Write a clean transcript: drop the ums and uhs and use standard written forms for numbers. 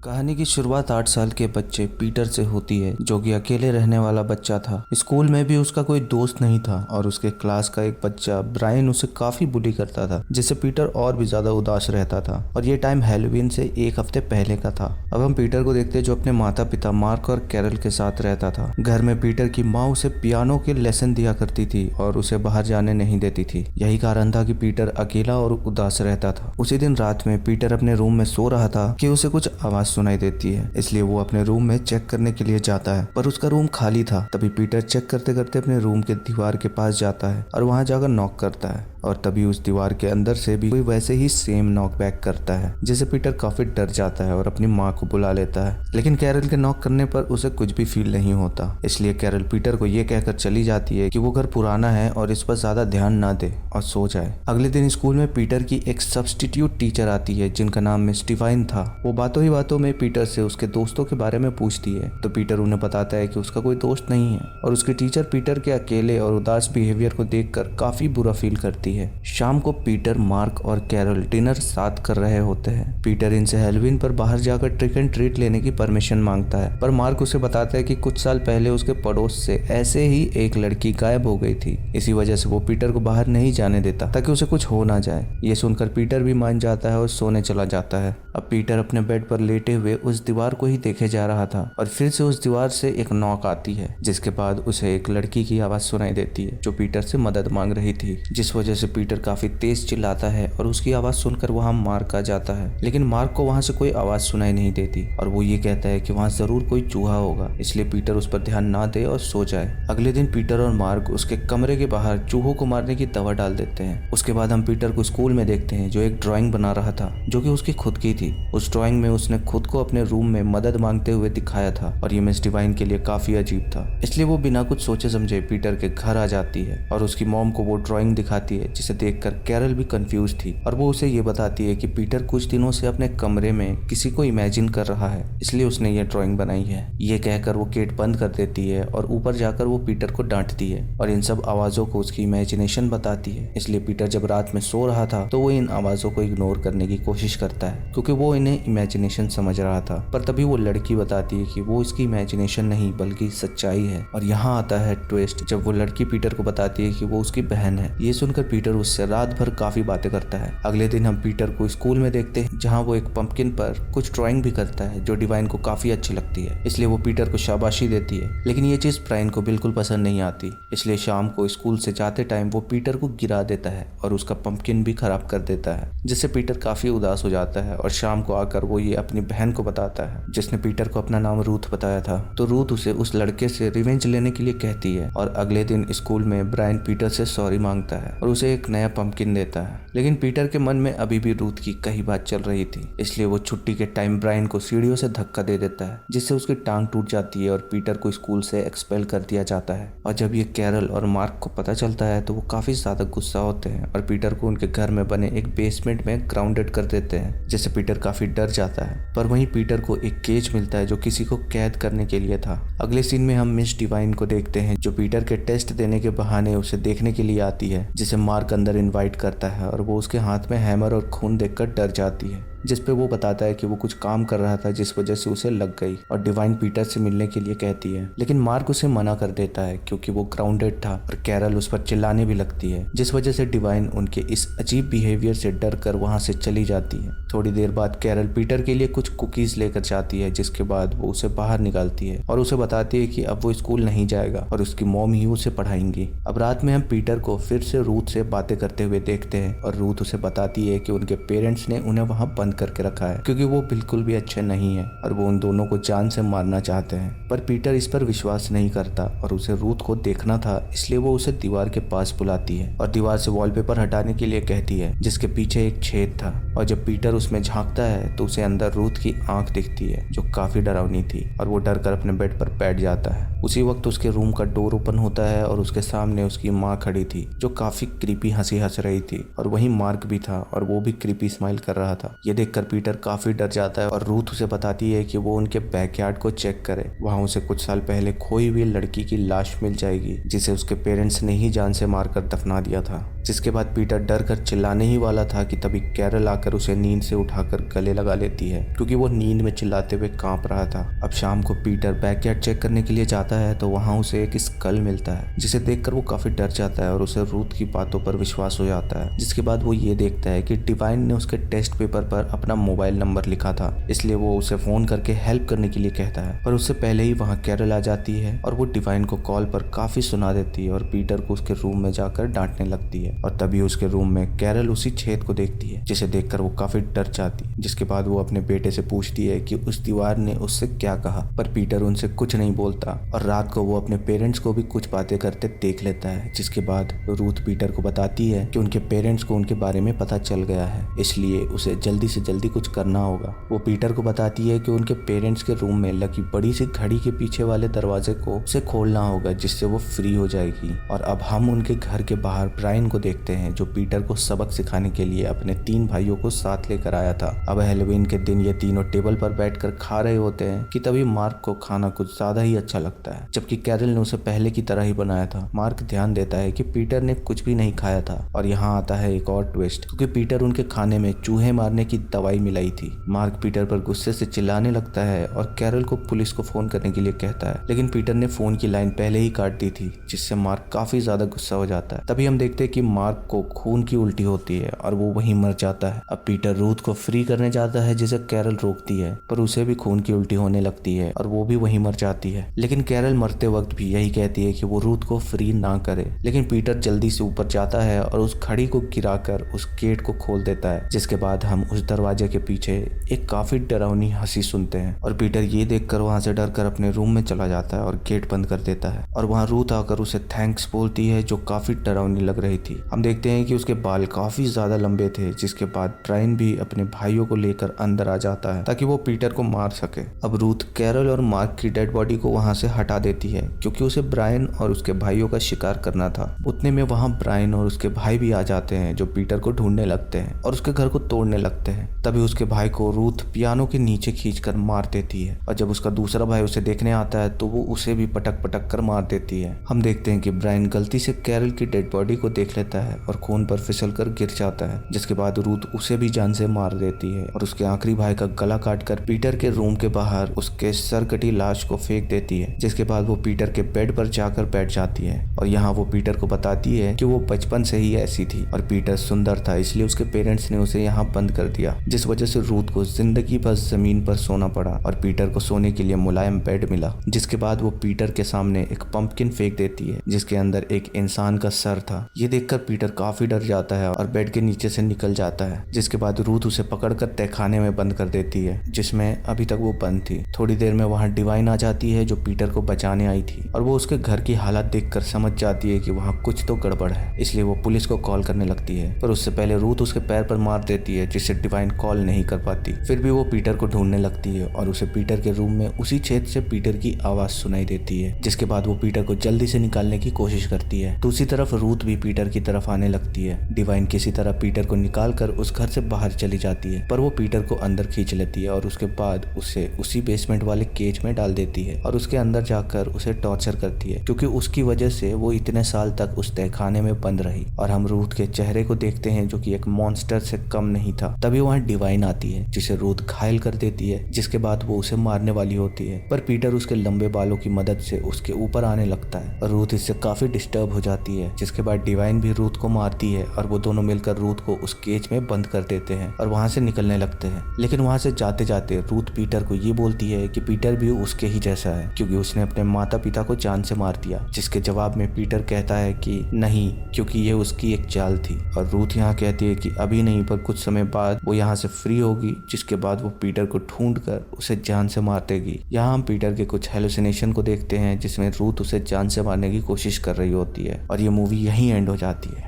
कहानी की शुरुआत 8 साल के बच्चे पीटर से होती है, जो कि अकेले रहने वाला बच्चा था। स्कूल में भी उसका कोई दोस्त नहीं था और उसके क्लास का एक बच्चा ब्रायन उसे काफी बुली करता था, जिससे पीटर और भी ज्यादा उदास रहता था। और ये टाइम हैलोवीन से एक हफ्ते पहले का था। अब हम पीटर को देखते हैं, जो अपने माता पिता मार्क और कैरल के साथ रहता था। घर में पीटर की माँ उसे पियानो के लेसन दिया करती थी और उसे बाहर जाने नहीं देती थी। यही कारण था कि पीटर अकेला और उदास रहता था। उसी दिन रात में पीटर अपने रूम में सो रहा था कि उसे कुछ आवाज सुनाई देती है, इसलिए वो अपने रूम में चेक करने के लिए जाता है, पर उसका रूम खाली था। तभी पीटर चेक करते करते अपने रूम के दीवार के पास जाता है और वहां जाकर नॉक करता है, और तभी उस दीवार के अंदर से भी कोई वैसे ही सेम नॉक बैक करता है, जिससे पीटर काफी डर जाता है और अपनी माँ को बुला लेता है। लेकिन कैरल के नॉक करने पर उसे कुछ भी फील नहीं होता, इसलिए कैरल पीटर को ये कहकर चली जाती है कि वो घर पुराना है और इस पर ज्यादा ध्यान ना दे और सो जाए। अगले दिन स्कूल में पीटर की एक सब्स्टिट्यूट टीचर आती है, जिनका नाम मिस डिवाइन था। वो बातों ही बातों में पीटर से उसके दोस्तों के बारे में पूछती है, तो पीटर उन्हें बताता है कि उसका कोई दोस्त नहीं है, और उसकी टीचर पीटर के अकेले और उदास बिहेवियर को देखकर काफी बुरा फील करती है। शाम को पीटर, मार्क और कैरल डिनर साथ कर रहे होते हैं। पीटर इनसे हैलोवीन पर बाहर जाकर ट्रिक एंड ट्रीट लेने की परमिशन मांगता है, पर मार्क उसे बताता है कि कुछ साल पहले उसके पड़ोस से ऐसे ही एक लड़की गायब हो गई थी। इसी वजह से वो पीटर को बाहर नहीं जाने देता ताकि उसे कुछ हो ना जाए। ये सुनकर पीटर भी मान जाता है और सोने चला जाता है। अब पीटर अपने बेड पर लेटे हुए उस दीवार को ही देखे जा रहा था, और फिर से उस दीवार से एक नॉक आती है, जिसके बाद उसे एक लड़की की आवाज सुनाई देती है, जो पीटर से मदद मांग रही थी। जिस वजह से पीटर काफी तेज चिल्लाता है और उसकी आवाज सुनकर वहां मार्क आ जाता है। लेकिन मार्क को वहां से कोई आवाज सुनाई नहीं देती, और वो ये कहता है कि वहां जरूर कोई चूहा होगा, इसलिए पीटर उस पर ध्यान ना दे और सो जाए। अगले दिन पीटर और मार्क उसके कमरे के बाहर चूहों को मारने की दवा डाल देते हैं। उसके बाद हम पीटर को स्कूल में देखते हैं, जो एक ड्राइंग बना रहा था, जो कि उसकी खुद की थी। उस ड्राइंग में उसने खुद को अपने रूम में मदद मांगते हुए दिखाया था, और ये मिस डिवाइन के लिए काफी अजीब था। इसलिए वो बिना कुछ सोचे समझे पीटर के घर आ जाती है और उसकी मॉम को वो ड्राइंग दिखाती है, जिसे देखकर कैरल भी कंफ्यूज थी, और वो उसे ये बताती है कि पीटर कुछ दिनों से अपने कमरे में किसी को इमेजिन कर रहा है, इसलिए उसने ये ड्राइंग बनाई है। ये कहकर वो गेट बंद कर देती है और ऊपर जाकर वो पीटर को डांटती है, और इन सब आवाजों को उसकी इमेजिनेशन बताती है। इसलिए पीटर जब रात में सो रहा था तो वो इन आवाजों को इग्नोर करने की कोशिश करता है, क्योंकि वो इन्हें इमेजिनेशन समझ रहा था। पर तभी वो लड़की बताती है कि वो इसकी इमेजिनेशन नहीं बल्कि सच्चाई है। और यहाँ आता है ट्विस्ट, जब वो लड़की पीटर को बताती है कि वो उसकी बहन है। ये सुनकर पीटर उससे रात भर काफी बातें करता है। अगले दिन हम पीटर को स्कूल में देखते हैं, जहाँ वो एक पंपकिन पर कुछ ड्राइंग भी करता है, जो डिवाइन को काफी अच्छी लगती है, इसलिए वो पीटर को शाबाशी देती है। लेकिन ये चीज ब्रायन को बिल्कुल पसंद नहीं आती, इसलिए शाम को स्कूल से जाते टाइम वो पीटर को गिरा देता है और उसका पंपकिन भी खराब कर देता है, जिससे पीटर काफी उदास हो जाता है। और शाम को आकर वो ये अपनी बहन को बताता है, जिसने पीटर को अपना नाम रूथ बताया था। तो रूथ उसे उस लड़के से रिवेंज लेने के लिए कहती है, और अगले दिन स्कूल में ब्रायन पीटर से सॉरी मांगता है और उसे एक नया पंपकिन देता है। लेकिन पीटर के मन में अभी भी रूथ की कही बात चल रही थी, इसलिए वो छुट्टी के टाइम ब्रायन को सीढ़ियों से धक्का दे देता है, जिससे उसकी टांग टूट जाती है और पीटर को स्कूल से एक्सपेल कर दिया जाता है। और जब ये कैरल और मार्क को पता चलता है तो वो काफी ज्यादा गुस्सा होते हैं और पीटर को उनके घर में बने एक बेसमेंट में ग्राउंडेड कर देते हैं, जिससे पीटर काफी डर जाता है। पर वहीं पीटर को एक केज मिलता है, जो किसी को कैद करने के लिए था। अगले सीन में हम मिस डिवाइन को देखते हैं, जो पीटर के टेस्ट देने के बहाने उसे देखने के लिए आती है, जिसे मार्क अंदर इनवाइट करता है, और वो उसके हाथ में हैमर और खून देखकर डर जाती है, जिस पे वो बताता है कि वो कुछ काम कर रहा था जिस वजह से उसे लग गई, और डिवाइन पीटर से मिलने के लिए कहती है। लेकिन मार्क उसे मना कर देता है, क्योंकि वो ग्राउंडेड था, और कैरल उस पर चिल्लाने भी लगती है, जिस वजह से डिवाइन उनके इस अजीब बिहेवियर से डर कर वहां से चली जाती है। थोड़ी देर बाद कैरल पीटर के लिए कुछ कुकीज लेकर जाती है, जिसके बाद वो उसे बाहर निकालती है और उसे बताती है कि अब वो स्कूल नहीं जाएगा और उसकी मॉम ही उसे पढ़ाएंगी। अब रात में हम पीटर को फिर से रूथ से बातें करते हुए देखते हैं, और रूथ उसे बताती है कि उनके पेरेंट्स ने उन्हें वहां बंद करके रखा है, क्योंकि वो बिल्कुल भी अच्छे नहीं है और वो उन दोनों को जान से मारना चाहते हैं। पर पीटर इस पर विश्वास नहीं करता और उसे रूथ को देखना था, इसलिए वो उसे दीवार के पास बुलाती है और दीवार से वॉलपेपर हटाने के लिए कहती है, जिसके पीछे एक छेद था। और जब पीटर उसमें झांकता है तो उसे अंदर रूथ की आंख दिखती है, जो काफी डरावनी थी, और वो डर कर अपने बेड पर बैठ जाता है। उसी वक्त उसके रूम का डोर ओपन होता है और उसके सामने उसकी माँ खड़ी थी, जो काफी क्रीपी हंसी हंस रही थी, और वहीं मार्क भी था और वो भी क्रीपी स्माइल कर रहा था। ये देखकर पीटर काफी डर जाता है और रूथ उसे बताती है कि वो उनके बैकयार्ड को चेक करे। वहां उसे कुछ साल पहले खोई हुई लड़की की लाश मिल जाएगी, जिसे उसके पेरेंट्स ने ही जान से मारकर दफना दिया था। जिसके बाद पीटर डर कर चिल्लाने ही वाला था कि तभी कैरल आकर उसे नींद से उठाकर गले लगा लेती है, क्योंकि वो नींद में चिल्लाते हुए कांप रहा था। अब शाम को पीटर बैकयार्ड चेक करने के लिए जाता है तो वहाँ उसे एक स्कल मिलता है, जिसे देखकर वो काफी डर जाता है और उसे रूथ की बातों पर विश्वास हो जाता है। जिसके बाद वो ये देखता है कि डिवाइन ने उसके टेस्ट पेपर पर अपना मोबाइल नंबर लिखा था, इसलिए वो उसे फोन करके हेल्प करने के लिए कहता है। पर उससे पहले ही वहाँ कैरल आ जाती है और वो डिवाइन को कॉल पर काफी सुना देती है और पीटर को उसके रूम में जाकर डांटने लगती है। और तभी उसके रूम में कैरल उसी छेद को देखती है, जिसे देखकर वो काफी डर जाती है। जिसके बाद वो अपने बेटे से पूछती है कि उस दीवार ने उससे क्या कहा, पर पीटर उनसे कुछ नहीं बोलता और रात को वो अपने पेरेंट्स को भी कुछ बातें करते देख लेता है। जिसके बाद रूथ पीटर को बताती है कि उनके पेरेंट्स को उनके बारे में पता चल गया है, इसलिए उसे जल्दी से जल्दी कुछ करना होगा। वो पीटर को बताती है कि उनके पेरेंट्स के रूम में लगी बड़ी सी घड़ी के पीछे वाले दरवाजे को उसे खोलना होगा, जिससे वो फ्री हो जाएगी। और अब हम उनके घर के बाहर ब्रायन को देखते हैं, जो पीटर को सबक सिखाने के लिए अपने 3 भाइयों को साथ लेकर आया था। अब हैलोवीन के दिन ये तीनों टेबल पर बैठकर खा रहे होते हैं कि तभी मार्क को खाना कुछ ज्यादा ही अच्छा लगता है, जबकि कैरल ने उसे पहले की तरह ही बनाया था। मार्क ध्यान देता है कि पीटर ने कुछ भी नहीं खाया था और यहाँ आता है एक और ट्विस्ट, क्योंकि पीटर उनके खाने में चूहे मारने की दवाई मिलाई थी। मार्क पीटर पर गुस्से से चिल्लाने लगता है और कैरल को पुलिस को फोन करने के लिए कहता है, लेकिन पीटर ने फोन की लाइन पहले ही काट दी थी, जिससे मार्क काफी ज्यादा गुस्सा हो जाता है। तभी हम देखते हैं कि मार्क को खून की उल्टी होती है और वो वहीं मर जाता है। अब पीटर रूथ को फ्री करने जाता है, जिसे कैरल रोकती है, पर उसे भी खून की उल्टी होने लगती है और वो भी वहीं मर जाती है। लेकिन कैरल मरते वक्त भी यही कहती है कि वो रूथ को फ्री ना करे, लेकिन पीटर जल्दी से ऊपर जाता है और उस घड़ी को गिराकर उस गेट को खोल देता है। जिसके बाद हम उस दरवाजे के पीछे एक काफी डरावनी हंसी सुनते हैं और पीटर ये देखकर वहां से डरकर अपने रूम में चला जाता है और गेट बंद कर देता है। और वहां रूथ आकर उसे थैंक्स बोलती है, जो काफी डरावनी लग रही थी। हम देखते हैं कि उसके बाल काफी ज्यादा लंबे थे। जिसके बाद ब्रायन भी अपने भाइयों को लेकर अंदर आ जाता है ताकि वो पीटर को मार सके। अब रूथ कैरल और मार्क की डेड बॉडी को वहां से हटा देती है, क्योंकि उसे ब्रायन और उसके भाइयों का शिकार करना था। उतने में वहां ब्रायन और उसके भाई भी आ जाते हैं, जो पीटर को ढूंढने लगते हैं और उसके घर को तोड़ने लगते हैं। तभी उसके भाई को रूथ पियानो के नीचे खींचकर मार देती है और जब उसका दूसरा भाई उसे देखने आता है तो वो उसे भी पटक पटक कर मार देती है। हम देखते हैं कि ब्रायन गलती से कैरल की डेड बॉडी को देख लेता है और खून पर फिसल कर गिर जाता है। जिसके बाद रूथ उसे भी जान से मार देती है और उसके आखिरी भाई का गला काटकर पीटर के रूम के बाहर उसके सर कटी लाश को फेंक देती है। जिसके बाद वो पीटर के बेड पर जाकर बैठ जाती है और यहाँ वो पीटर को बताती है कि वो बचपन से ही ऐसी थी और पीटर सुंदर था, इसलिए उसके पेरेंट्स ने उसे यहाँ बंद कर दिया, जिस वजह से रूथ को जिंदगी भर जमीन पर सोना पड़ा और पीटर को सोने के लिए मुलायम बेड मिला। जिसके बाद वो पीटर के सामने एक पंपकिन फेंक देती है, जिसके अंदर एक इंसान का सर था। ये देखकर पीटर काफी डर जाता है और बेड के नीचे से निकल जाता है। जिसके बाद रूथ उसे पकड़कर तहखाने में बंद कर देती है, जिसमें अभी तक वो बंद थी। थोड़ी देर में वहाँ डिवाइन आ जाती है, जो पीटर को बचाने आई थी और वो उसके घर की हालत देखकर समझ जाती है कि वहाँ कुछ तो गड़बड़ है, इसलिए वो पुलिस को कॉल करने लगती है। पर उससे पहले रूथ उसके पैर पर मार देती है, जिससे डिवाइन कॉल नहीं कर पाती। फिर भी वो पीटर को ढूंढने लगती है और उसे पीटर के रूम में उसी छेद से पीटर की आवाज सुनाई देती है। जिसके बाद वो पीटर को जल्दी से निकालने की कोशिश करती है। दूसरी तरफ रूथ भी पीटर की तरफ आने लगती है। डिवाइन किसी तरह पीटर को निकालकर उस घर से बाहर चली जाती है, पर वो पीटर को अंदर खींच लेती है और उसके बाद उसे उसी बेसमेंट वाले केज में डाल देती है और उसके अंदर जाकर उसे टॉर्चर करती है, क्योंकि उसकी वजह से वो इतने साल तक उस तहखाने में बंद रही। और हम रूथ के चेहरे को देखते हैं, जो कि एक मॉन्स्टर से कम नहीं था। तभी वहाँ डिवाइन आती है, जिसे रूथ घायल कर देती है। जिसके बाद वो उसे मारने वाली होती है, पर पीटर उसके लंबे बालों की मदद से उसके ऊपर आने लगता है और रूथ इससे काफी डिस्टर्ब हो जाती है। जिसके बाद डिवाइन भी रूथ को मारती है और वो दोनों मिलकर रूथ को उस केज में बंद कर देते हैं और वहां से निकलने लगते हैं। लेकिन वहां से जाते जाते रूथ पीटर को ये बोलती है कि पीटर भी उसके ही जैसा है, क्योंकि उसने अपने माता पिता को जान से मार दिया। जिसके जवाब में पीटर कहता है कि नहीं, क्योंकि ये उसकी एक चाल थी। और रूथ यहाँ कहती है कि अभी नहीं, पर कुछ समय बाद वो यहाँ से फ्री होगी, जिसके बाद वो पीटर को ढूंढकर उसे जान से मार देगी। यहाँ हम पीटर के कुछ हेलुसिनेशन को देखते हैं, जिसमें रूथ उसे जान से मारने की कोशिश कर रही होती है और ये मूवी यहीं एंड हो जाती है।